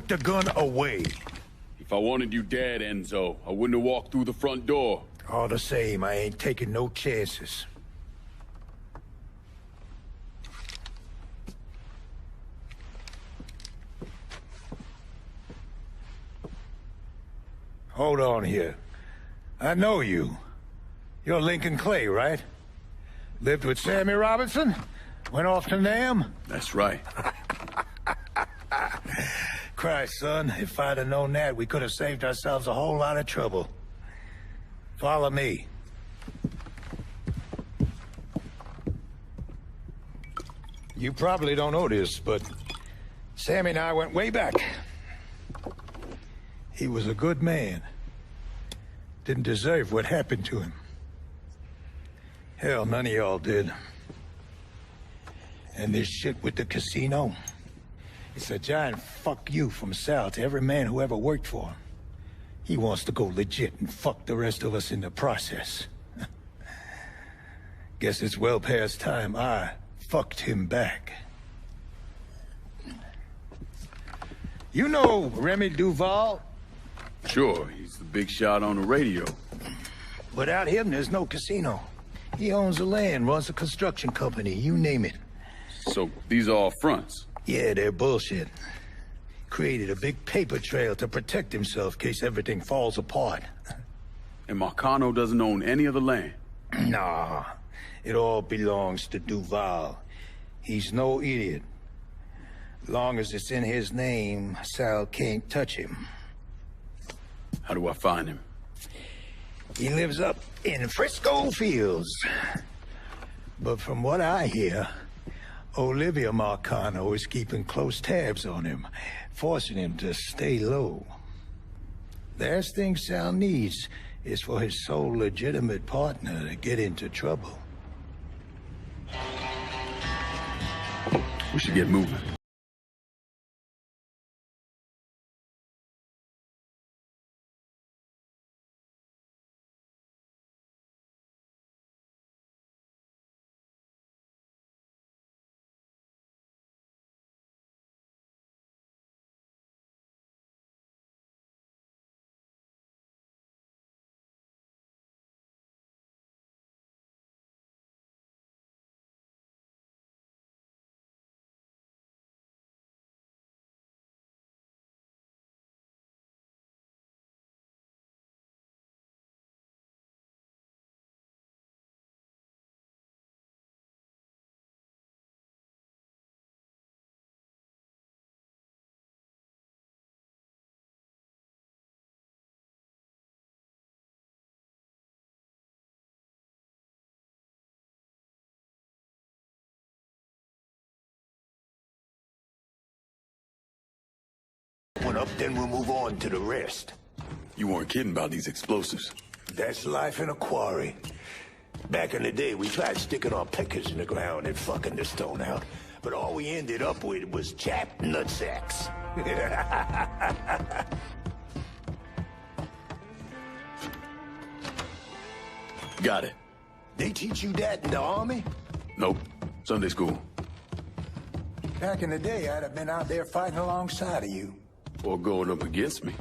Put the gun away. If I wanted you dead, Enzo, I wouldn't have walked through the front door. All the same, I ain't taking no chances. Hold on here. I know you. You're Lincoln Clay, right? Lived with Sammy Robinson? Went off to Nam? That's right. Christ, son, if I'd have known that, we could have saved ourselves a whole lot of trouble. Follow me. You probably don't know this, but Sammy and I went way back. He was a good man. Didn't deserve what happened to him. Hell, none of y'all did. And this shit with the casino, it's a giant fuck you from Sal to every man who ever worked for him. He wants to go legit and fuck the rest of us in the process. Guess it's well past time I fucked him back. You know Remy Duval? Sure, he's the big shot on the radio. Without him, there's no casino. He owns the land, runs a construction company, you name it. So, these are all fronts? Yeah, they're bullshit. Created a big paper trail to protect himself in case everything falls apart. And Marcano doesn't own any of the land? Nah, it all belongs to Duval. He's no idiot. Long as it's in his name, Sal can't touch him. How do I find him? He lives up in Frisco Fields. But from what I hear, Olivia Marcano is keeping close tabs on him, forcing him to stay low. The last thing Sal needs is for his sole legitimate partner to get into trouble. We should get moving. One up, then we'll move on to the rest. You weren't kidding about these explosives. That's life in a quarry. Back in the day, we tried sticking our pickers in the ground and fucking the stone out. But all we ended up with was chapped nutsacks. Got it. They teach you that in the army? Nope. Sunday school. Back in the day, I'd have been out there fighting alongside of you. Or going up against me.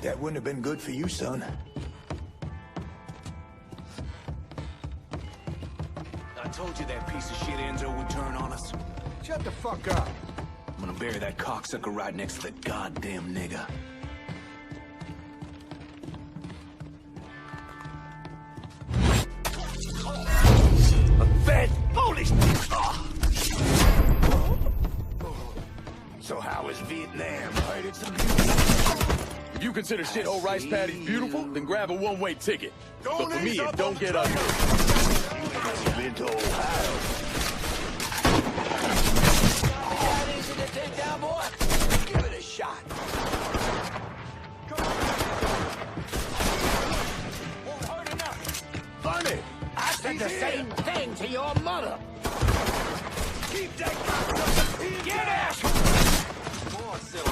That wouldn't have been good for you, son. I told you that piece of shit Enzo would turn on us. Shut the fuck up. I'm gonna bury that cocksucker right next to the goddamn nigger. Fed! Holy... So how is Vietnam? Heard it's a If you consider shithole rice patties beautiful, then grab a one-way ticket. But for me, it don't get ugly. Been to Ohio. That easy to take down, boy. Give it a shot. Won't hurt enough. Funny! I said the same thing to your mother. Keep that cocksucker! Get out! Come on, Silver.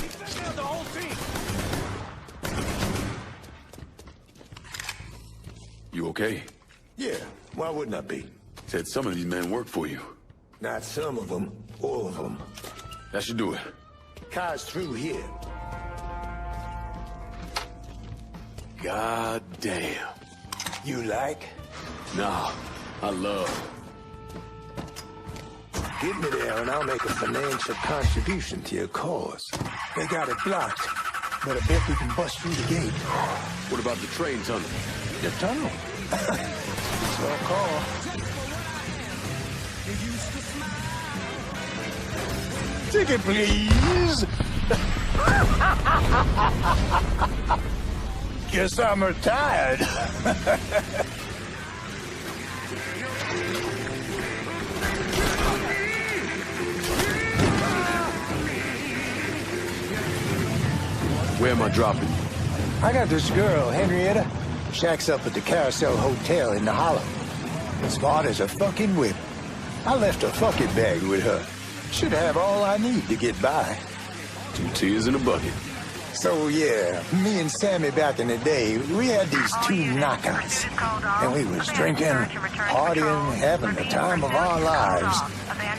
He's been down the whole team. You okay? Yeah, why wouldn't I be? Said some of these men work for you. Not some of them, all of them. That should do it. Car's through here. God damn. You like? Nah, I love. Get me there and I'll make a financial contribution to your cause. They got it blocked, but I bet we can bust through the gate. What about the train tunnel? The tunnel? It's your call. Ticket, please. Guess I'm retired. Where am I dropping? I got this girl, Henrietta. Shacks up at the Carousel Hotel in the Hollow. Smart as a fucking whip. I left a fucking bag with her. Should have all I need to get by. 2 tears in a bucket. So yeah, me and Sammy back in the day, we had these 2 knockouts. And we was drinking, partying, having the time of our lives.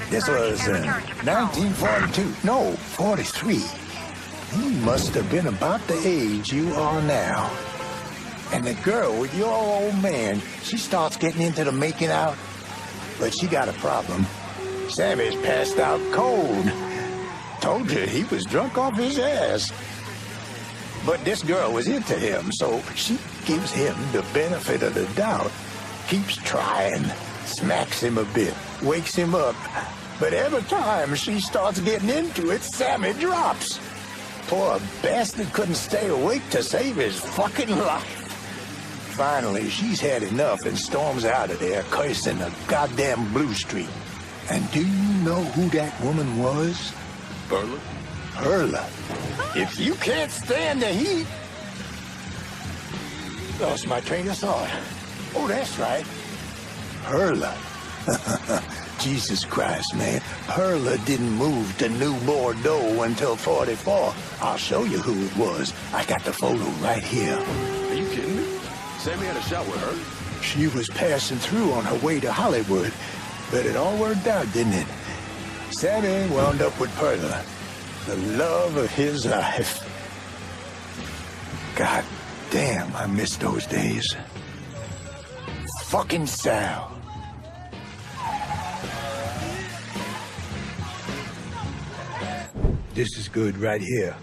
This was 1942. No, 43. He must have been about the age you are now. And the girl with your old man, she starts getting into the making out. But she got a problem. Sammy's passed out cold. Told you he was drunk off his ass. But this girl was into him, so she gives him the benefit of the doubt. Keeps trying, smacks him a bit, wakes him up. But every time she starts getting into it, Sammy drops. Poor bastard couldn't stay awake to save his fucking life. Finally, she's had enough and storms out of there, cursing the goddamn Blue Street. And do you know who that woman was? Perla? Perla. If you can't stand the heat... Lost my train of thought. Oh, that's right. Perla. Jesus Christ, man. Perla didn't move to New Bordeaux until 44. I'll show you who it was. I got the photo right here. Are you kidding me? Sammy had a shot with her? She was passing through on her way to Hollywood, but it all worked out, didn't it? Sammy wound up with Perla, the love of his life. God damn, I miss those days. Fucking Sal. This is good right here.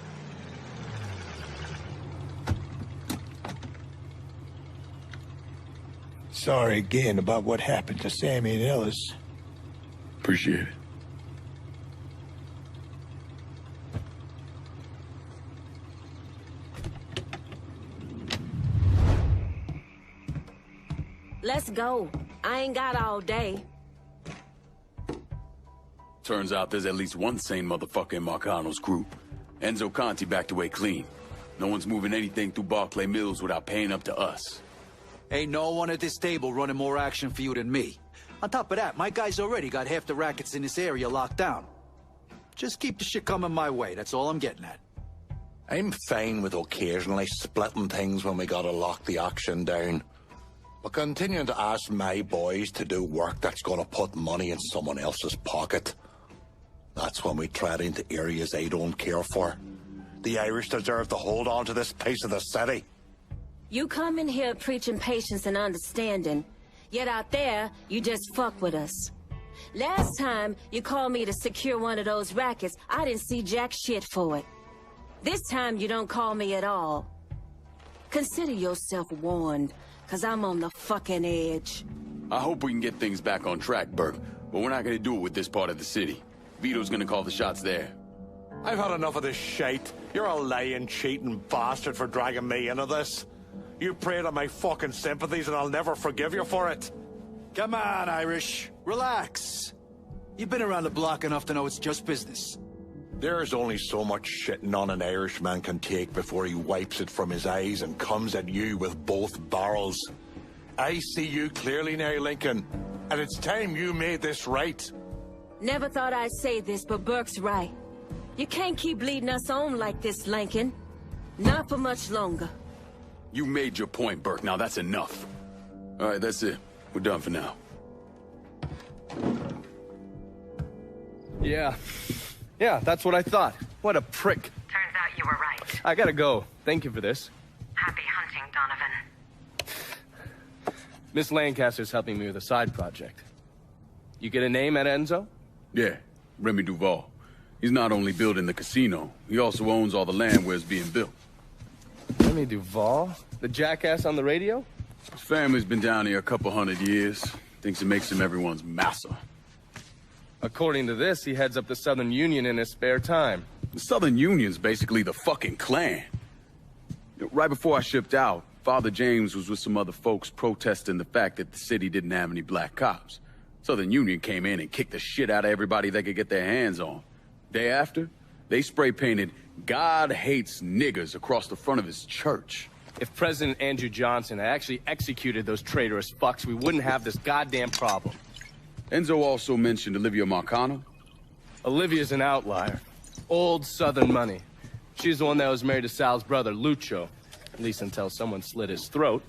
Sorry again about what happened to Sammy and Ellis. Appreciate it. Let's go. I ain't got all day. Turns out there's at least one sane motherfucker in Marcano's group. Enzo Conti backed away clean. No one's moving anything through Barclay Mills without paying up to us. Ain't no one at this table running more action for you than me. On top of that, my guys already got half the rackets in this area locked down. Just keep the shit coming my way, that's all I'm getting at. I'm fine with occasionally splitting things when we gotta lock the action down. But continuing to ask my boys to do work that's gonna put money in someone else's pocket, that's when we tread into areas I don't care for. The Irish deserve to hold on to this piece of the city. You come in here preaching patience and understanding, yet out there, you just fuck with us. Last time you called me to secure one of those rackets, I didn't see jack shit for it. This time you don't call me at all. Consider yourself warned, cause I'm on the fucking edge. I hope we can get things back on track, Burke, but we're not gonna do it with this part of the city. Vito's gonna call the shots there. I've had enough of this shite. You're a lying, cheating bastard for dragging me into this. You preyed on my fucking sympathies and I'll never forgive you for it. Come on, Irish. Relax. You've been around the block enough to know it's just business. There's only so much shitting on an Irishman can take before he wipes it from his eyes and comes at you with both barrels. I see you clearly now, Lincoln, and it's time you made this right. Never thought I'd say this, but Burke's right. You can't keep leading us on like this, Lincoln. Not for much longer. You made your point, Burke. Now that's enough. All right, that's it. We're done for now. Yeah, Yeah, that's what I thought. What a prick. Turns out you were right. I gotta go. Thank you for this. Happy hunting, Donovan. Miss Lancaster's helping me with a side project. You get a name at Enzo? Yeah, Remy Duval. He's not only building the casino, he also owns all the land where it's being built. Remy Duval? The jackass on the radio? His family's been down here a couple 100 years. Thinks it makes him everyone's massa. According to this, he heads up the Southern Union in his spare time. The Southern Union's basically the fucking Klan. You know, right before I shipped out, Father James was with some other folks protesting the fact that the city didn't have any black cops. Southern Union came in and kicked the shit out of everybody they could get their hands on. Day after, they spray painted "God hates niggers" across the front of his church. If President Andrew Johnson had actually executed those traitorous fucks, we wouldn't have this goddamn problem. Enzo also mentioned Olivia Marcano. Olivia's an outlier. Old Southern money. She's the one that was married to Sal's brother, Lucho. At least until someone slit his throat.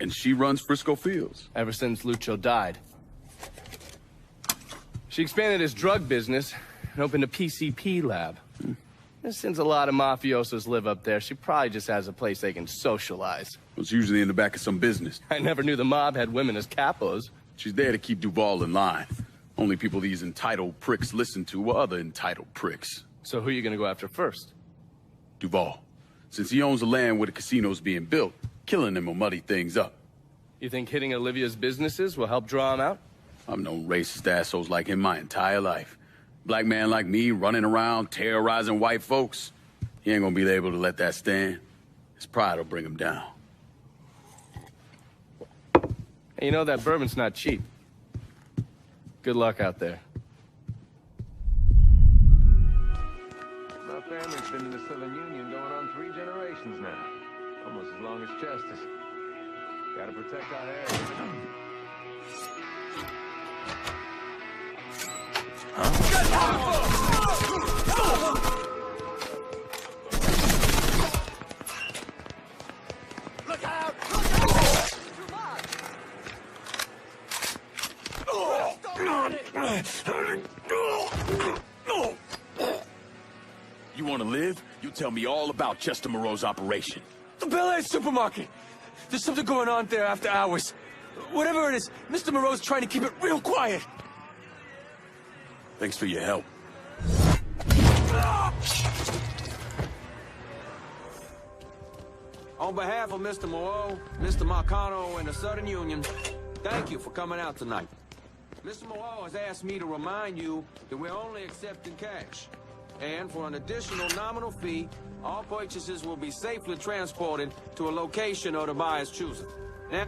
And she runs Frisco Fields. Ever since Lucho died. She expanded his drug business and opened a PCP lab. And since a lot of mafiosos live up there, she probably just has a place they can socialize. It's usually in the back of some business. I never knew the mob had women as capos. She's there to keep Duval in line. Only people these entitled pricks listen to are other entitled pricks. So who are you gonna go after first? Duval. Since he owns the land where the casino's being built, killing him will muddy things up. You think hitting Olivia's businesses will help draw him out? I've known racist assholes like him my entire life. Black man like me running around terrorizing white folks. He ain't gonna be able to let that stand. His pride will bring him down. Hey, you know that bourbon's not cheap. Good luck out there. My family's been in the Southern Union going on 3 generations now. Almost as long as Chester's. Gotta protect our heritage. Look out! You wanna live? You tell me all about Chester Moreau's operation. The Bel Air supermarket. There's something going on there after hours. Whatever it is, Mr. Moreau's trying to keep it real quiet. Thanks for your help. On behalf of Mr. Moreau, Mr. Marcano, and the Southern Union, thank you for coming out tonight. Mr. Moreau has asked me to remind you that we're only accepting cash. And for an additional nominal fee, all purchases will be safely transported to a location of the buyer's choosing. Now,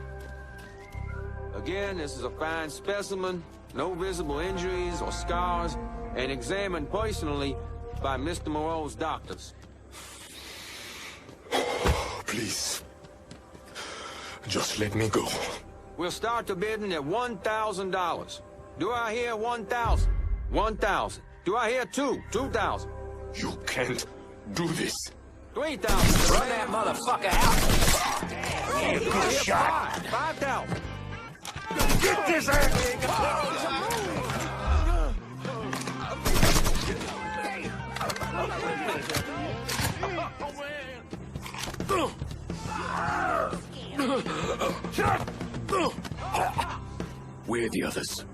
again, this is a fine specimen, no visible injuries or scars, and examined personally by Mr. Moreau's doctors. Please. Just let me go. We'll start the bidding at $1,000. Do I hear 1,000? 1,000. Do I hear 2,000? You can't do this. 3,000. Run that motherfucker out! Good shot. 5,000. Get this ass! Where are the others?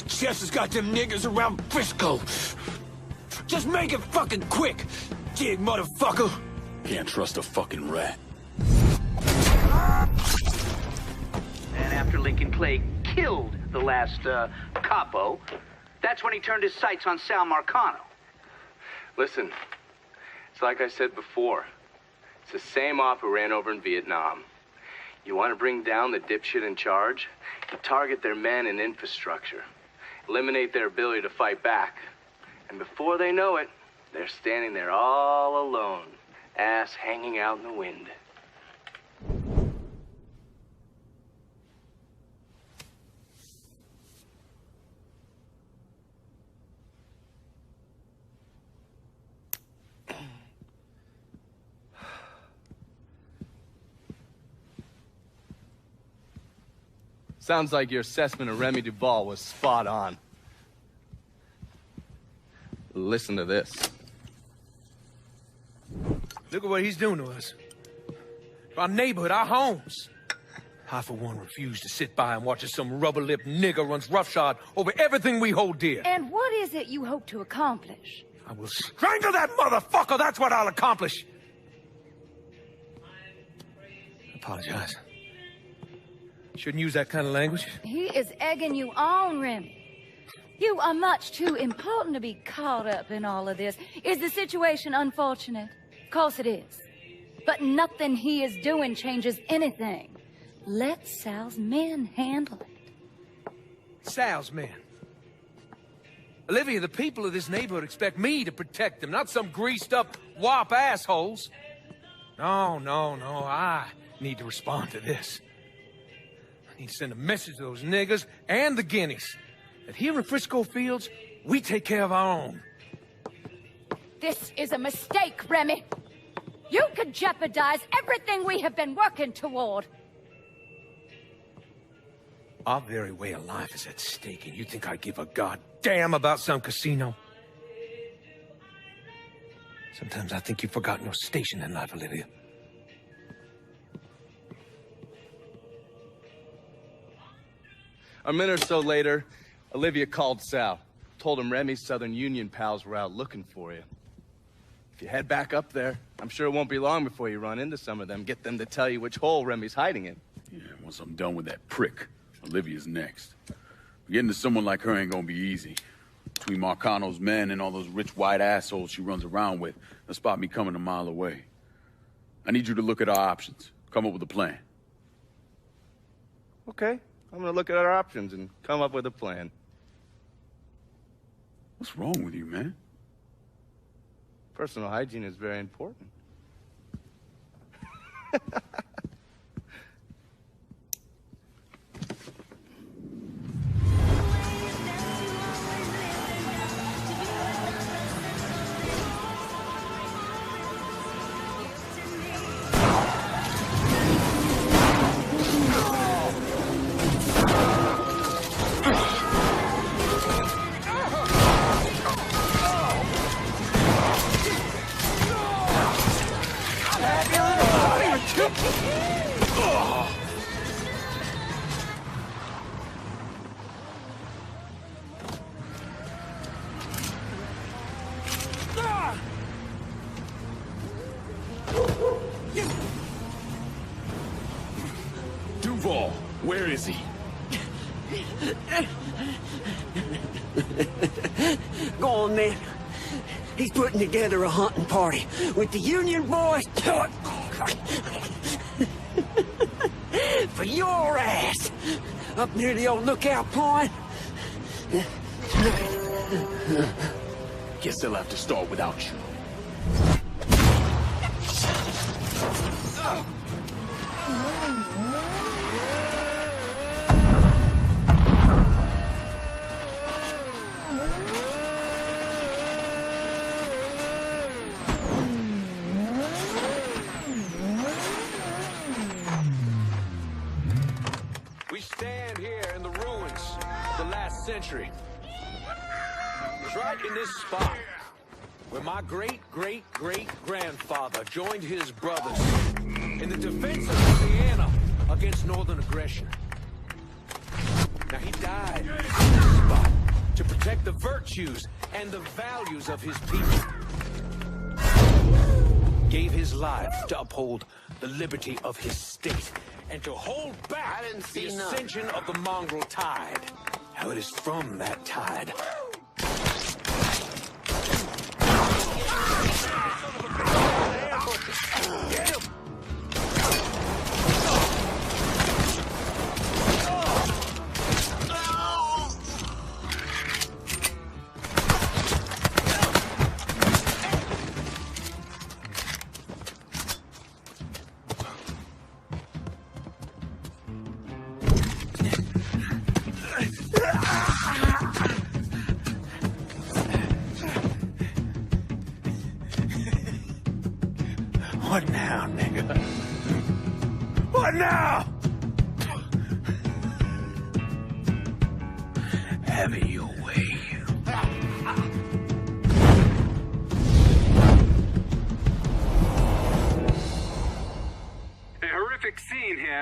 Chester's got them niggers around Frisco. Just make it fucking quick, dig motherfucker. Can't trust a fucking rat. And after Lincoln Clay killed the last capo, that's when he turned his sights on Sal Marcano. Listen, it's like I said before. It's the same op who ran over in Vietnam. You want to bring down the dipshit in charge? You target their men and infrastructure. Eliminate their ability to fight back. And before they know it, they're standing there all alone, ass hanging out in the wind. Sounds like your assessment of Remy Duval was spot on. listen to this. Look at what he's doing to us. Our neighborhood, our homes. I, for one, refuse to sit by and watch as some rubber-lipped nigger runs roughshod over everything we hold dear. And what is it you hope to accomplish? I will strangle that motherfucker! That's what I'll accomplish! I apologize. Shouldn't use that kind of language. He is egging you on, Remy. You are much too important to be caught up in all of this. Is the situation unfortunate? Of course it is. But nothing he is doing changes anything. Let Sal's men handle it. Sal's men? Olivia, the people of this neighborhood expect me to protect them, not some greased-up wop assholes. No. I need to respond to this. I need to send a message to those niggas and the guineas that here in Frisco Fields, we take care of our own. This is a mistake, Remy. You could jeopardize everything we have been working toward. Our very way of life is at stake, and you think I give a goddamn about some casino? Sometimes I think you've forgotten your station in life, Olivia. A minute or so later, Olivia called Sal. Told him Remy's Southern Union pals were out looking for you. If you head back up there, I'm sure it won't be long before you run into some of them. Get them to tell you which hole Remy's hiding in. Yeah, once I'm done with that prick, Olivia's next. Getting to someone like her ain't gonna be easy. Between Marcano's men and all those rich white assholes she runs around with, they'll spot me coming a mile away. I need you to look at our options. Come up with a plan. Okay, I'm gonna look at our options and come up with a plan. What's wrong with you, man? Personal hygiene is very important. Duval, where is he? Go on, man. He's putting together a hunting party with the Union boys. For your ass. Up near the old lookout point. Guess they'll have to start without you. We stand here in the ruins of the last century. It's right in this spot where my great-great-great-grandfather joined his brothers in the defense of Louisiana against northern aggression. Now, he died in this spot to protect the virtues and the values of his people. Gave his life to uphold the liberty of his state and to hold back the ascension of the mongrel tide. How it is from that tide get him! What now, nigga? What now? Have it your way.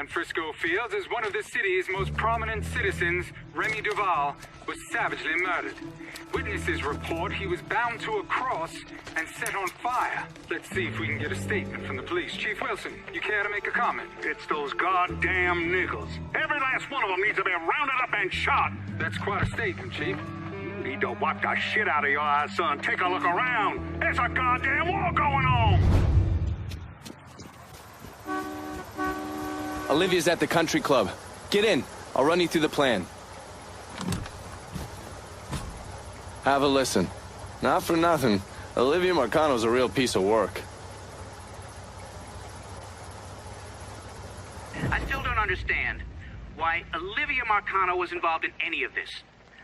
and Frisco Fields as one of the city's most prominent citizens, Remy Duval, was savagely murdered. Witnesses report he was bound to a cross and set on fire. Let's see if we can get a statement from the police. Chief Wilson, you care to make a comment? It's those goddamn niggers. Every last one of them needs to be rounded up and shot. That's quite a statement, Chief. You need to wipe the shit out of your eyes, son. Take a look around. There's a goddamn war going on. Olivia's at the country club. Get in. I'll run you through the plan. Have a listen. Not for nothing, Olivia Marcano's a real piece of work. I still don't understand why Olivia Marcano was involved in any of this.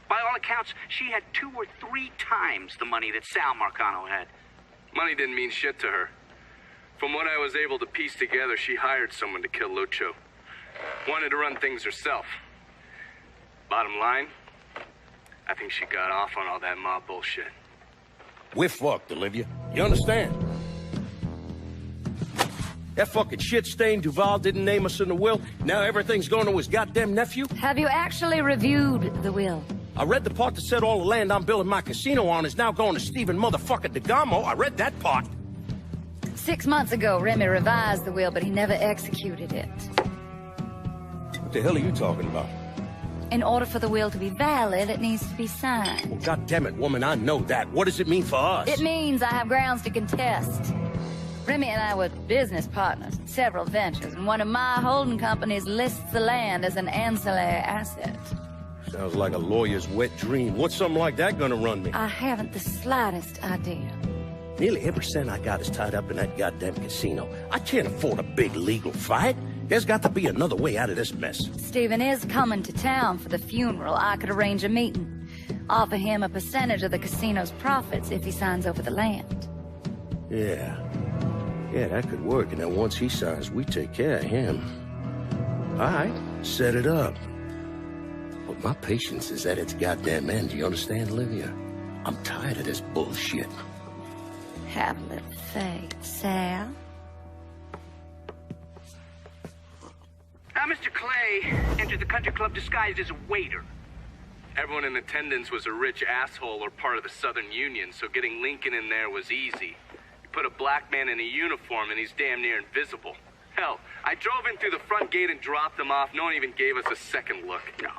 By all accounts, she had 2 or 3 times the money that Sal Marcano had. Money didn't mean shit to her. From what I was able to piece together, she hired someone to kill Lucho. Wanted to run things herself. Bottom line, I think she got off on all that mob bullshit. We're fucked, Olivia. You understand? That fucking shit-stained Duval didn't name us in the will. Now everything's going to his goddamn nephew. Have you actually reviewed the will? I read the part that said all the land I'm building my casino on is now going to Stephen motherfucking DeGamo. I read that part. 6 months ago, Remy revised the will, but he never executed it. What the hell are you talking about? In order for the will to be valid, it needs to be signed. Well, goddammit, woman, I know that. What does it mean for us? It means I have grounds to contest. Remy and I were business partners in several ventures, and one of my holding companies lists the land as an ancillary asset. Sounds like a lawyer's wet dream. What's something like that gonna run me? I haven't the slightest idea. Nearly every cent I got is tied up in that goddamn casino. I can't afford a big legal fight. There's got to be another way out of this mess. Stephen is coming to town for the funeral. I could arrange a meeting. Offer him a percentage of the casino's profits if he signs over the land. Yeah, that could work. And then once he signs, we take care of him. All right, set it up. But my patience is at its goddamn end. Do you understand, Olivia? I'm tired of this bullshit. Have a little faith, Sal. Mr. Clay entered the country club disguised as a waiter. Everyone in attendance was a rich asshole or part of the Southern Union, so getting Lincoln in there was easy. You put a black man in a uniform and he's damn near invisible. Hell, I drove in through the front gate and dropped him off. No one even gave us a second look. No.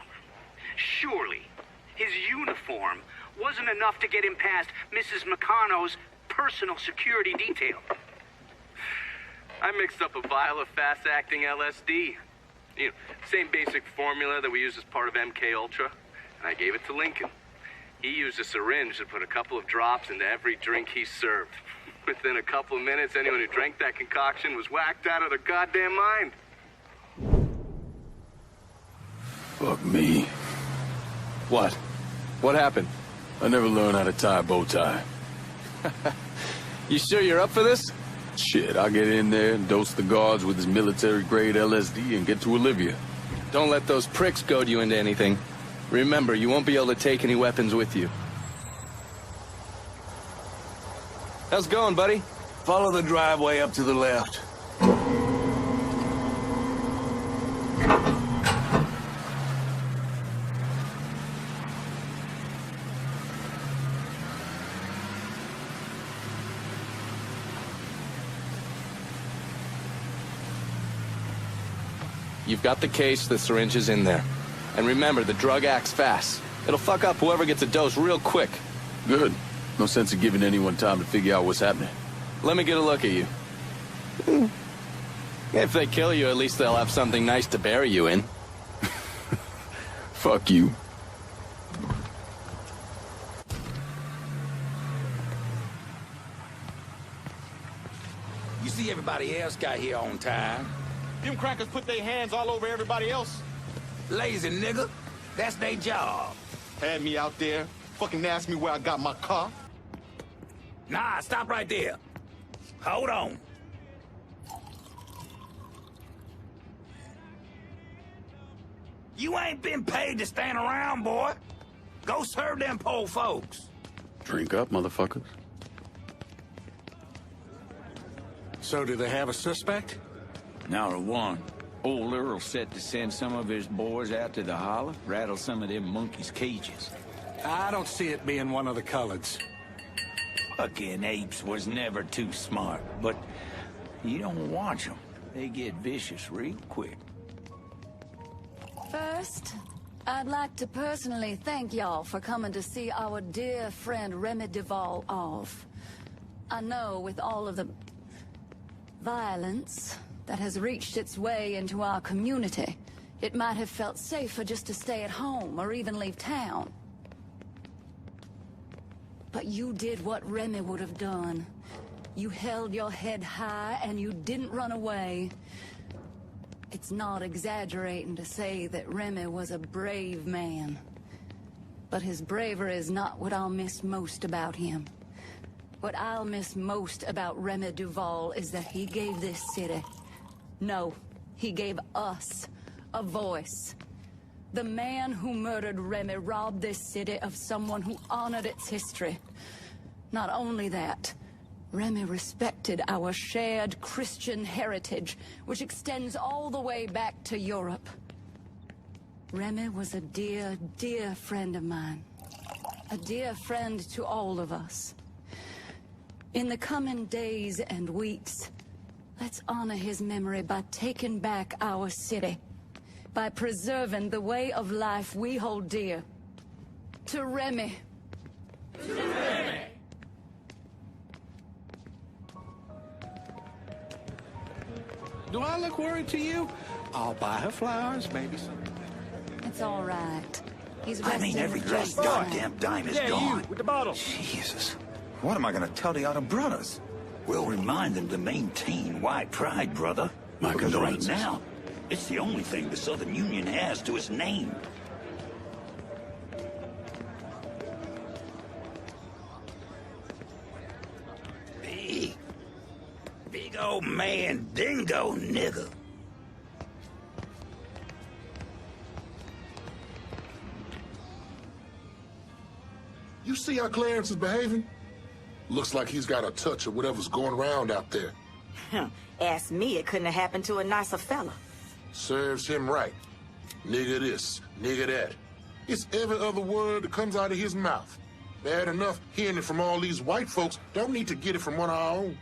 Surely, his uniform wasn't enough to get him past Mrs. Marcano's personal security detail. I mixed up a vial of fast-acting LSD. You know, same basic formula that we use as part of MK Ultra. And I gave it to Lincoln. He used a syringe to put a couple of drops into every drink he served. Within a couple of minutes, anyone who drank that concoction was whacked out of their goddamn mind. Fuck me. What? What happened? I never learned how to tie a bow tie. You sure you're up for this? Shit, I'll get in there and dose the guards with his military-grade LSD and get to Olivia. Don't let those pricks goad you into anything. Remember, you won't be able to take any weapons with you. How's it going, buddy? Follow the driveway up to the left. You've got the case, the syringe is in there. And remember, the drug acts fast. It'll fuck up whoever gets a dose real quick. Good. No sense in giving anyone time to figure out what's happening. Let me get a look at you. If they kill you, at least they'll have something nice to bury you in. Fuck you. You see everybody else got here on time. Them crackers put their hands all over everybody else. Lazy nigga. That's their job. Had me out there, fucking asked me where I got my car. Nah, stop right there. Hold on. You ain't been paid to stand around, boy. Go serve them poor folks. Drink up, motherfuckers. So do they have a suspect? Not a one. Old Earl set to send some of his boys out to the holler, rattle some of them monkeys' cages. I don't see it being one of the coloreds. Fucking apes was never too smart, but you don't watch them. They get vicious real quick. First, I'd like to personally thank y'all for coming to see our dear friend Remy Duval off. I know with all of the violence that has reached its way into our community, it might have felt safer just to stay at home or even leave town. But you did what Remy would have done. You held your head high and you didn't run away. It's not exaggerating to say that Remy was a brave man. But his bravery is not what I'll miss most about him. What I'll miss most about Remy Duval is that he gave this city, no, he gave us a voice. The man who murdered Remy robbed this city of someone who honored its history. Not only that, Remy respected our shared Christian heritage, which extends all the way back to Europe. Remy was a dear, dear friend of mine. A dear friend to all of us. In the coming days and weeks, let's honor his memory by taking back our city. By preserving the way of life we hold dear. To Remy. To Remy. Do I look worried to you? I'll buy her flowers, maybe something. It's all right. He's I mean, resting every with last Grace goddamn tonight. dime is gone. with the bottle. Jesus. What am I gonna tell the other brothers? We'll remind them to maintain white pride, brother. My Because right condolences. now, it's the only thing the Southern Union has to its name. Big old man dingo nigga. You see how Clarence is behaving? Looks like he's got a touch of whatever's going around out there. Ask me, it couldn't have happened to a nicer fella. Serves him right. Nigga this, nigga that. It's every other word that comes out of his mouth. Bad enough hearing it from all these white folks. Don't need to get it from one of our own.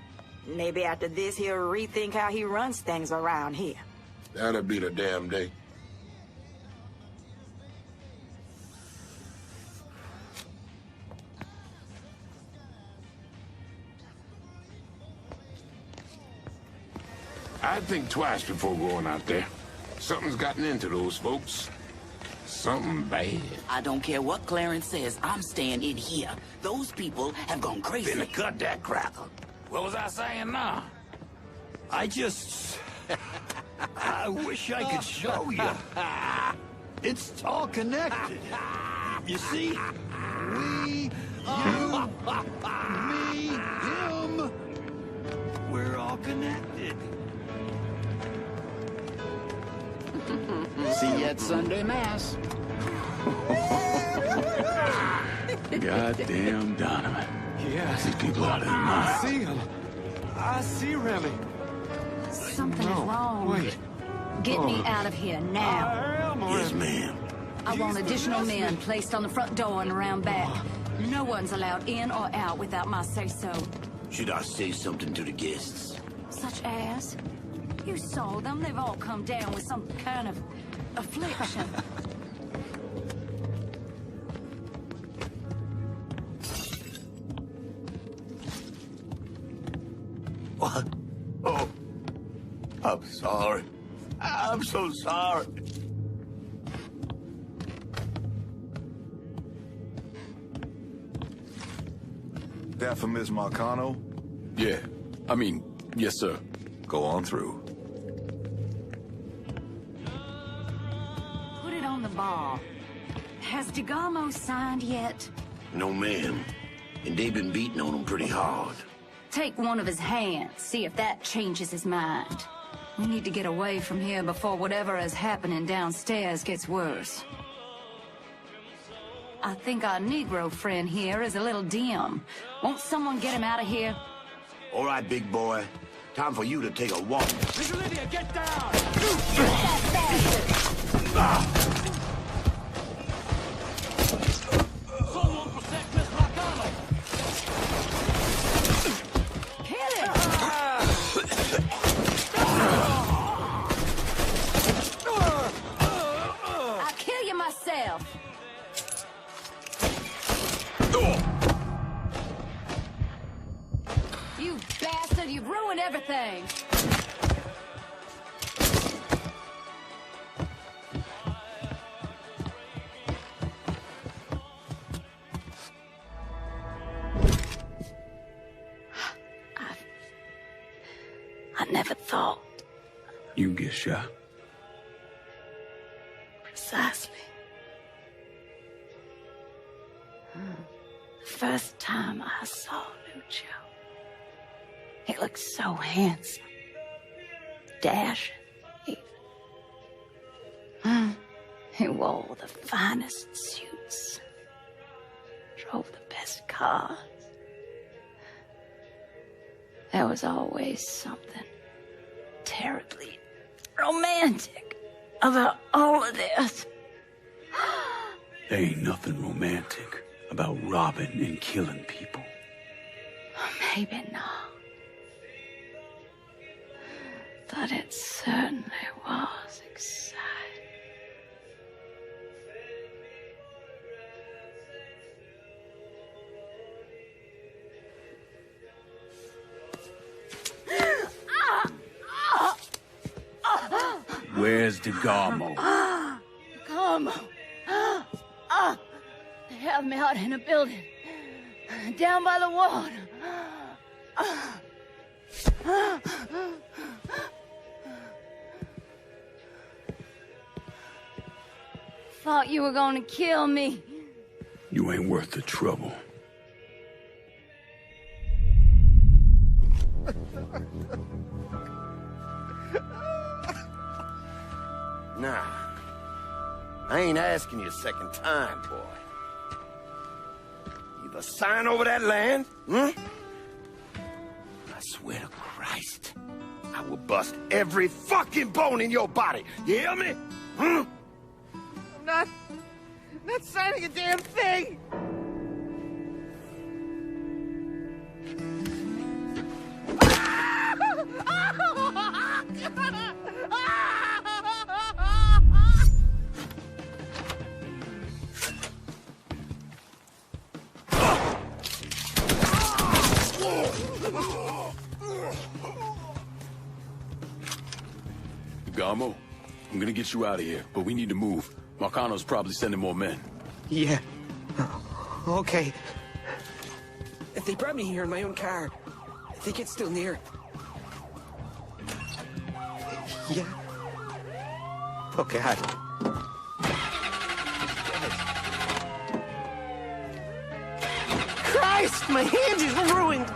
Maybe after this, he'll rethink how he runs things around here. That'll be the damn day. I'd think twice before going out there. Something's gotten into those folks. Something bad. I don't care what Clarence says, I'm staying in here. Those people have gone crazy. Finna cut that cracker. What was I saying now? I wish I could show you. It's all connected. You see? We, you, me, him. We're all connected. See you at Sunday Mass. Goddamn Donovan. Yeah. These people out of their mind. I see him. I see Remy. Something is wrong. Wait. Get me out of here now. Yes, ma'am. I want additional men placed on the front door and around back. No one's allowed in or out without my say-so. Should I say something to the guests? Such as? You saw them. They've all come down with some kind of affliction. What? Oh, I'm sorry. I'm so sorry. That for Miss Marcano? Yeah. Yes, sir. Go on through. Put it on the bar. Has DeGamo signed yet? No, ma'am. And they've been beating on him pretty hard. Take one of his hands, see if that changes his mind. We need to get away from here before whatever is happening downstairs gets worse. I think our Negro friend here is a little dim. Won't someone get him out of here? All right, big boy. Time for you to take a walk. Miss Olivia, get down! Someone protect Miss Marcano! Kill him! I'll kill you myself. You bastard, you've ruined everything. I never thought. You can get shot. Precisely. The first time I saw Lucio, he looked so handsome, dashing, even. He wore the finest suits, drove the best cars. There was always something terribly romantic about all of this. There ain't nothing romantic about robbing and killing people. Maybe not. But it certainly was exciting. Where's DeGarmo? Come. They have me out in a building, down by the water. Thought you were gonna kill me. You ain't worth the trouble. Nah. I ain't asking you a second time, boy. Either sign over that land, I swear to Christ, I will bust every fucking bone in your body. You hear me? I'm not signing a damn thing! DeGarmo, I'm gonna get you out of here, but we need to move. Marcano's probably sending more men. Yeah. Okay. If they brought me here in my own car, I think it's still near. Yeah. Oh, God. Christ, my hand is ruined.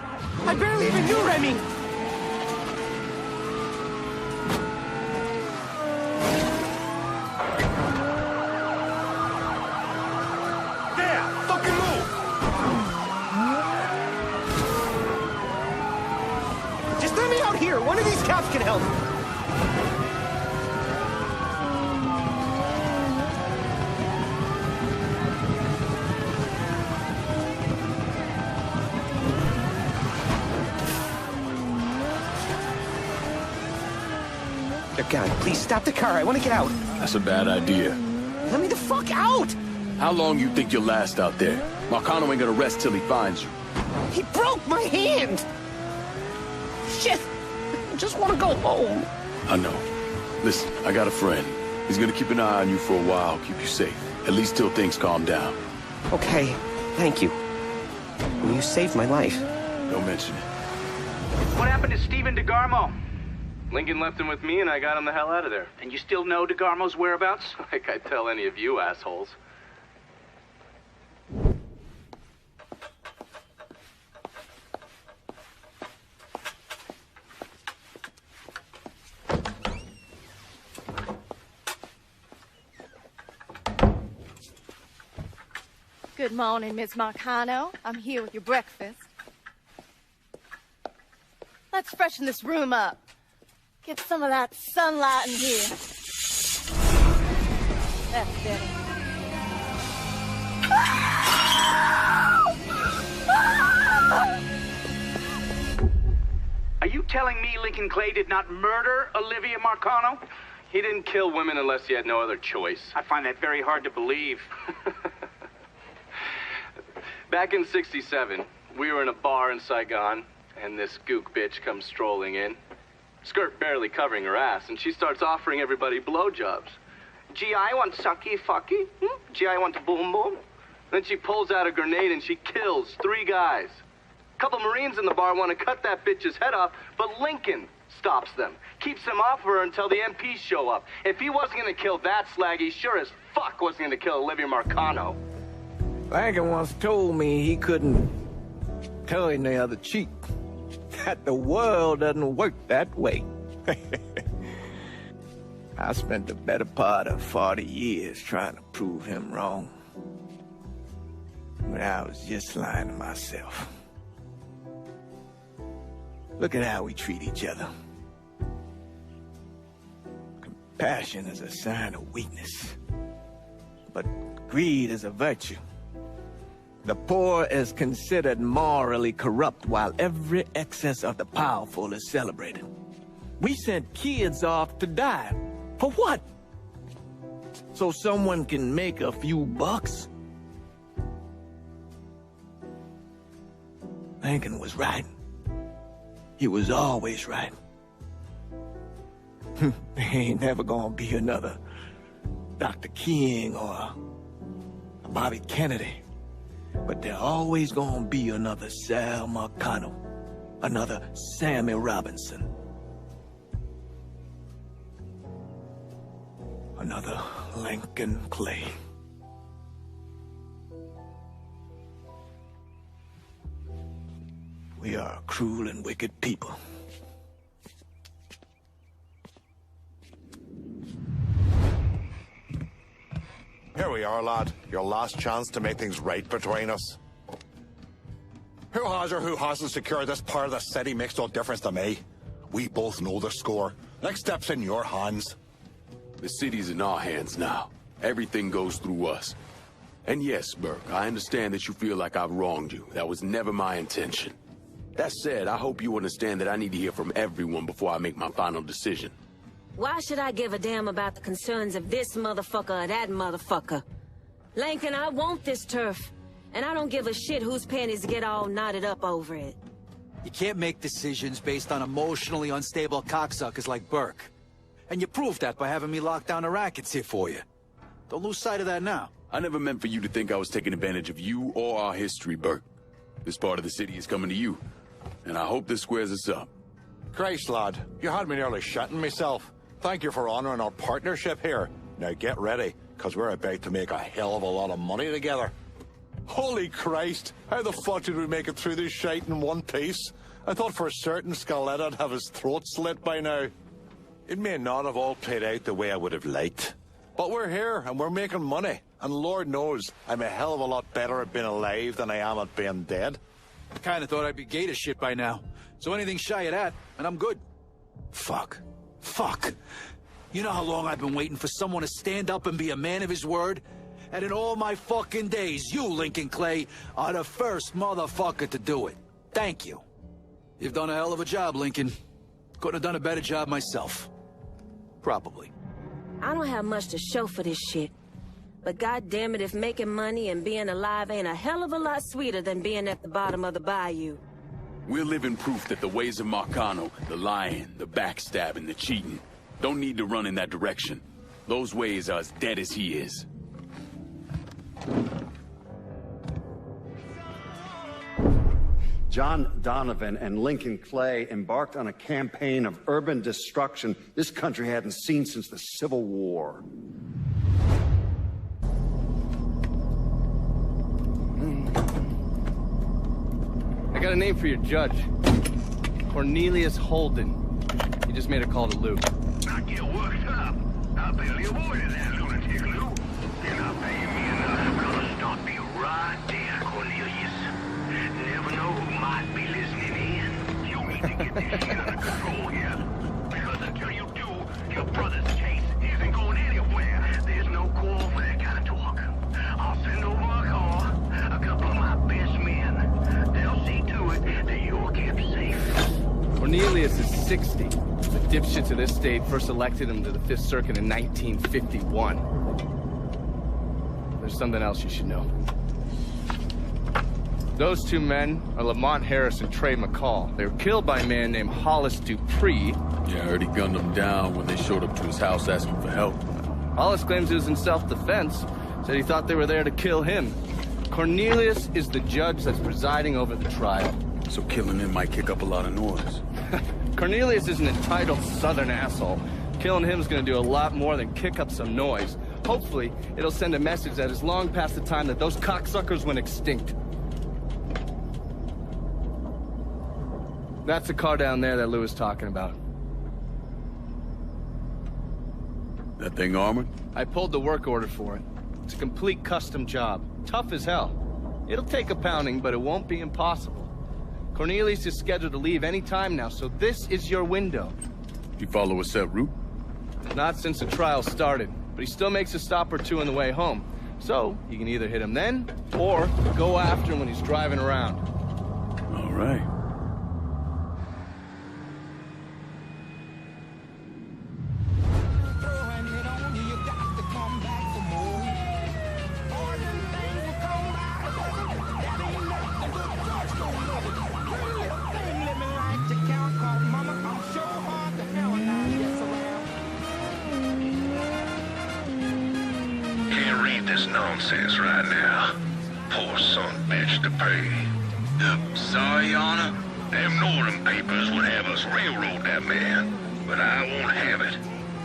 I barely even knew Remy. One of these cops can help. Oh, God, please stop the car. I want to get out. That's a bad idea. Let me the fuck out! How long you think you'll last out there? Marcano ain't gonna rest till he finds you. He broke my hand! Shit! I just want to go home. I know. Listen, I got a friend. He's gonna keep an eye on you for a while, keep you safe. At least till things calm down. Okay, thank you. You saved my life. Don't mention it. What happened to Stephen DeGarmo? Lincoln left him with me, and I got him the hell out of there. And you still know DeGarmo's whereabouts? Like I'd tell any of you assholes. Good morning, Miss Marcano. I'm here with your breakfast. Let's freshen this room up. Get some of that sunlight in here. That's better. Are you telling me Lincoln Clay did not murder Olivia Marcano? He didn't kill women unless he had no other choice. I find that very hard to believe. Back in '67, we were in a bar in Saigon, and this gook bitch comes strolling in. Skirt barely covering her ass, and she starts offering everybody blowjobs. Gee, I want sucky fucky. Gee, I want boom boom. Then she pulls out a grenade and she kills 3 guys. A couple Marines in the bar want to cut that bitch's head off, but Lincoln stops them. Keeps them off her until the MPs show up. If he wasn't going to kill that slag, he sure as fuck wasn't going to kill Olivia Marcano. Lincoln once told me he couldn't turn the other cheek. That the world doesn't work that way. I spent the better part of 40 years trying to prove him wrong. But I was just lying to myself. Look at how we treat each other. Compassion is a sign of weakness, but greed is a virtue. The poor is considered morally corrupt, while every excess of the powerful is celebrated. We sent kids off to die. For what? So someone can make a few bucks? Lincoln was right. He was always right. There ain't never gonna be another Dr. King or a Bobby Kennedy. But there always gonna be another Sal Marcano, another Sammy Robinson, another Lincoln Clay. We are a cruel and wicked people. Here we are, lad. Your last chance to make things right between us. Who has or who hasn't secured this part of the city makes no difference to me. We both know the score. Next step's in your hands. The city's in our hands now. Everything goes through us. And yes, Burke, I understand that you feel like I've wronged you. That was never my intention. That said, I hope you understand that I need to hear from everyone before I make my final decision. Why should I give a damn about the concerns of this motherfucker or that motherfucker? Lincoln, I want this turf. And I don't give a shit whose panties get all knotted up over it. You can't make decisions based on emotionally unstable cocksuckers like Burke. And you proved that by having me lock down the rackets here for you. Don't lose sight of that now. I never meant for you to think I was taking advantage of you or our history, Burke. This part of the city is coming to you. And I hope this squares us up. Christ, lad, you had me nearly shitting myself. Thank you for honoring our partnership here. Now get ready, because we're about to make a hell of a lot of money together. Holy Christ, how the fuck did we make it through this shite in one piece? I thought for certain Scaleta'd have his throat slit by now. It may not have all played out the way I would have liked. But we're here, and we're making money. And Lord knows, I'm a hell of a lot better at being alive than I am at being dead. I kinda thought I'd be gay to shit by now. So anything shy of that, and I'm good. Fuck. You know how long I've been waiting for someone to stand up and be a man of his word? And in all my fucking days, you, Lincoln Clay, are the first motherfucker to do it. Thank you. You've done a hell of a job, Lincoln. Couldn't have done a better job myself. Probably. I don't have much to show for this shit. But goddammit if making money and being alive ain't a hell of a lot sweeter than being at the bottom of the bayou. We're living proof that the ways of Marcano, the lying, the backstabbing, the cheating, don't need to run in that direction. Those ways are as dead as he is. John Donovan and Lincoln Clay embarked on a campaign of urban destruction this country hadn't seen since the Civil War. I got a name for your judge. Cornelius Holden. He just made a call to Luke. Not get worked up. I barely avoided that lunatic, Lou. You're not paying me enough. I'm gonna stop you right there, Cornelius. Never know who might be listening in. You need to get this shit under control here. Because until you do, your brother's case isn't going anywhere. There's no call for that kind of talk. I'll send over a car, a couple of my best men. They'll see to it that you're kept safe. Cornelius is 60. The dipshits of this state first elected him to the 5th Circuit in 1951. There's something else you should know. Those two men are Lamont Harris and Trey McCall. They were killed by a man named Hollis Dupree. Yeah, I heard he gunned them down when they showed up to his house asking for help. Hollis claims he was in self-defense. Said he thought they were there to kill him. Cornelius is the judge that's presiding over the trial. So killing him might kick up a lot of noise. Cornelius is an entitled southern asshole. Killing him is gonna do a lot more than kick up some noise. Hopefully, it'll send a message that is long past the time that those cocksuckers went extinct. That's the car down there that Lou was talking about. That thing armored? I pulled the work order for it. It's a complete custom job. Tough as hell. It'll take a pounding, but it won't be impossible. Cornelius is scheduled to leave any time now, so this is your window. You follow a set route? Not since the trial started, but he still makes a stop or two on the way home. So, you can either hit him then, or go after him when he's driving around. All right. Nonsense right now. Poor son bitch to pay. Sorry, Your Honor. Them Northern papers would have us railroad that man, but I won't have it.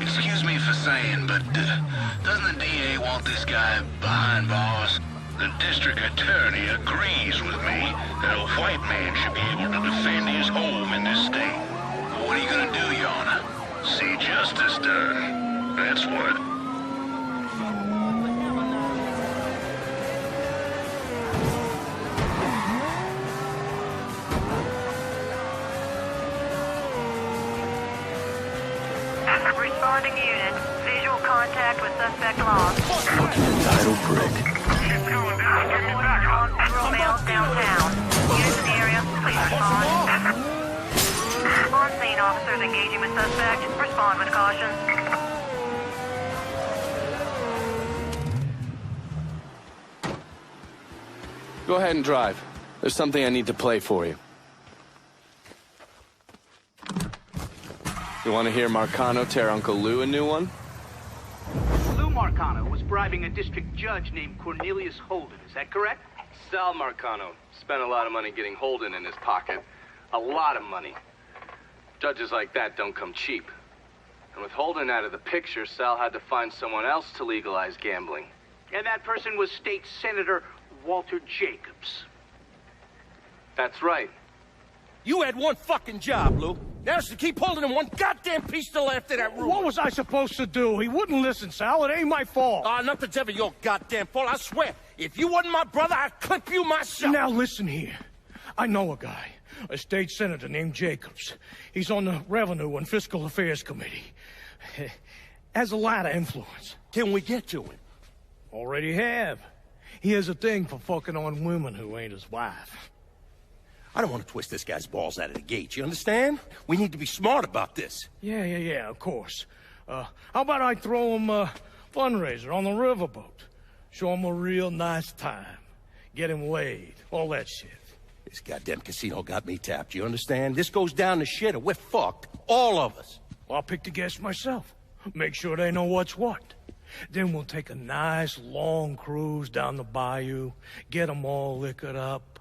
Excuse me for saying, but doesn't the DA want this guy behind bars? The district attorney agrees with me that a white man should be able to defend his home in this state. What are you gonna do, Your Honor? See justice done. That's what. Responding unit. Visual contact with suspect lost. Title prick. On mail downtown. Units in the area, please respond. On scene, officers engaging with suspect. Respond with caution. Go ahead and drive. There's something I need to play for you. You want to hear Marcano tear Uncle Lou a new one? Lou Marcano was bribing a district judge named Cornelius Holden. Is that correct? Sal Marcano spent a lot of money getting Holden in his pocket. A lot of money. Judges like that don't come cheap. And with Holden out of the picture, Sal had to find someone else to legalize gambling. And that person was State Senator Walter Jacobs. That's right. You had one fucking job, Lou. Now it's to keep holding him one goddamn piece to left of that room. What was I supposed to do? He wouldn't listen, Sal. It ain't my fault. Nothing's ever your goddamn fault, I swear. If you wasn't my brother, I'd clip you myself. Now listen here. I know a guy, a state senator named Jacobs. He's on the Revenue and Fiscal Affairs Committee. Has a lot of influence. Can we get to him? Already have. He has a thing for fucking on women who ain't his wife. I don't want to twist this guy's balls out of the gate, you understand? We need to be smart about this. Yeah, of course. How about I throw him a fundraiser on the riverboat? Show him a real nice time. Get him laid. All that shit. This goddamn casino got me tapped, you understand? This goes down the shitter. We're fucked. All of us. I'll pick the guests myself. Make sure they know what's what. Then we'll take a nice long cruise down the bayou. Get them all liquored up.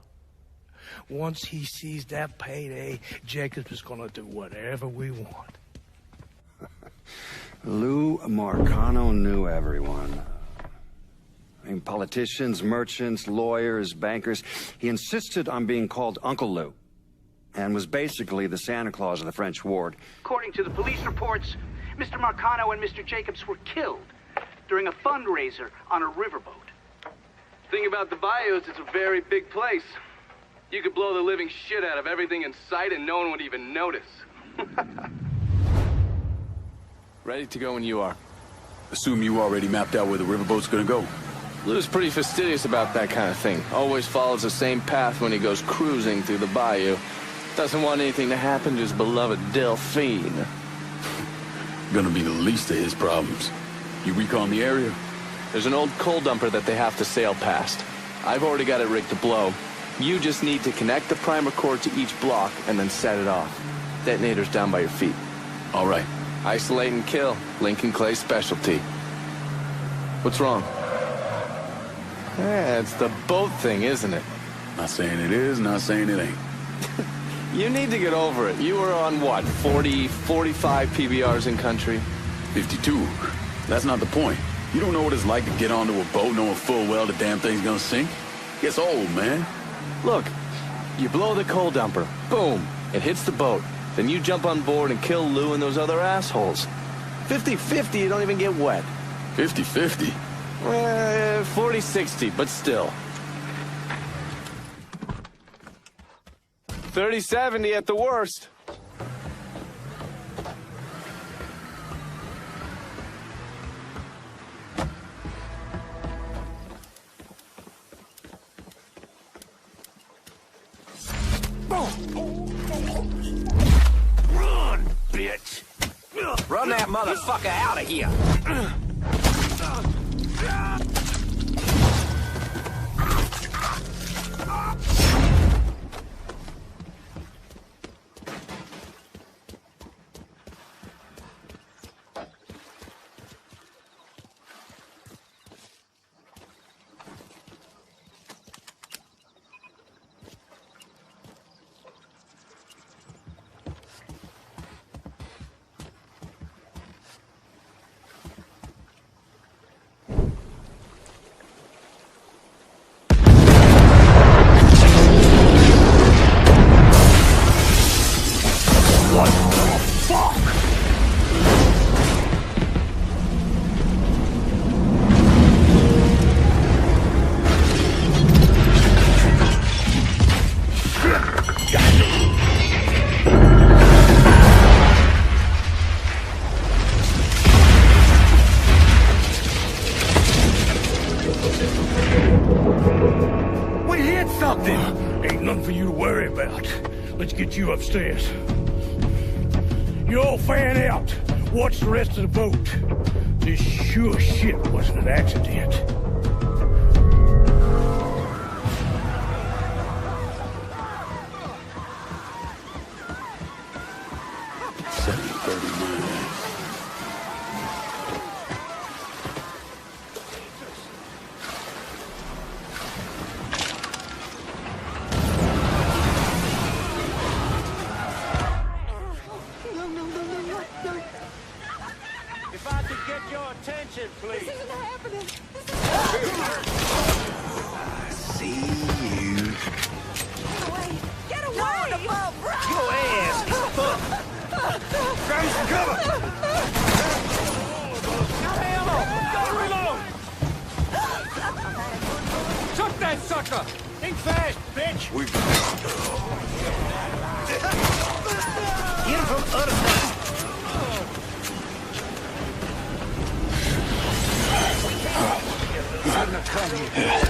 Once he sees that payday, Jacobs is gonna do whatever we want. Lou Marcano knew everyone. I mean, politicians, merchants, lawyers, bankers. He insisted on being called Uncle Lou, and was basically the Santa Claus of the French ward. According to the police reports, Mr. Marcano and Mr. Jacobs were killed during a fundraiser on a riverboat. Thing about the bayou is it's a very big place. You could blow the living shit out of everything in sight and no one would even notice. Ready to go when you are. Assume you already mapped out where the riverboat's gonna go. Lou's pretty fastidious about that kind of thing. Always follows the same path when he goes cruising through the bayou. Doesn't want anything to happen to his beloved Delphine. Gonna be the least of his problems. You recon the area? There's an old coal dumper that they have to sail past. I've already got it rigged to blow. You just need to connect the primer cord to each block and then set it off. Detonator's down by your feet. All right. Isolate and kill. Lincoln Clay's specialty. What's wrong? Yeah, it's the boat thing, isn't it? Not saying it is, not saying it ain't. You need to get over it. You were on what, 40, 45 PBRs in country? 52. That's not the point. You don't know what it's like to get onto a boat knowing full well the damn thing's gonna sink. Gets old, man. Look, you blow the coal dumper. Boom. It hits the boat. Then you jump on board and kill Lou and those other assholes. 50-50, you don't even get wet. 50-50? 40-60, but still. 30-70 at the worst. Run, bitch! Run that motherfucker out of here! We hit something! Ain't nothing for you to worry about. Let's get you upstairs. You all fan out. Watch the rest of the boat. This sure shit wasn't an accident. If I could get your attention, please. This isn't happening. I see you. Get away! Get away! No, the boat, run! Your ass is fucked. Grab some cover. Got ammo. Gotta reload. Took that sucker. Think fast, bitch. We Get him from other side. He's gonna come here.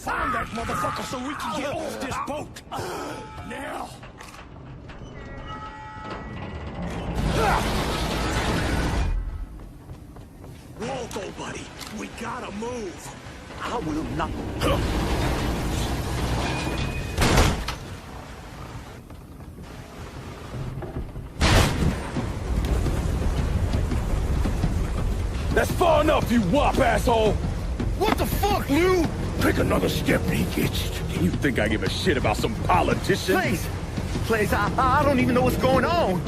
Find that motherfucker so we can get off this boat. Now. Walk, old buddy. We gotta move. I will not. That's far enough, you wop asshole! What the fuck, Lou? Take another step and he gets you. You think I give a shit about some politician? Please, I don't even know what's going on.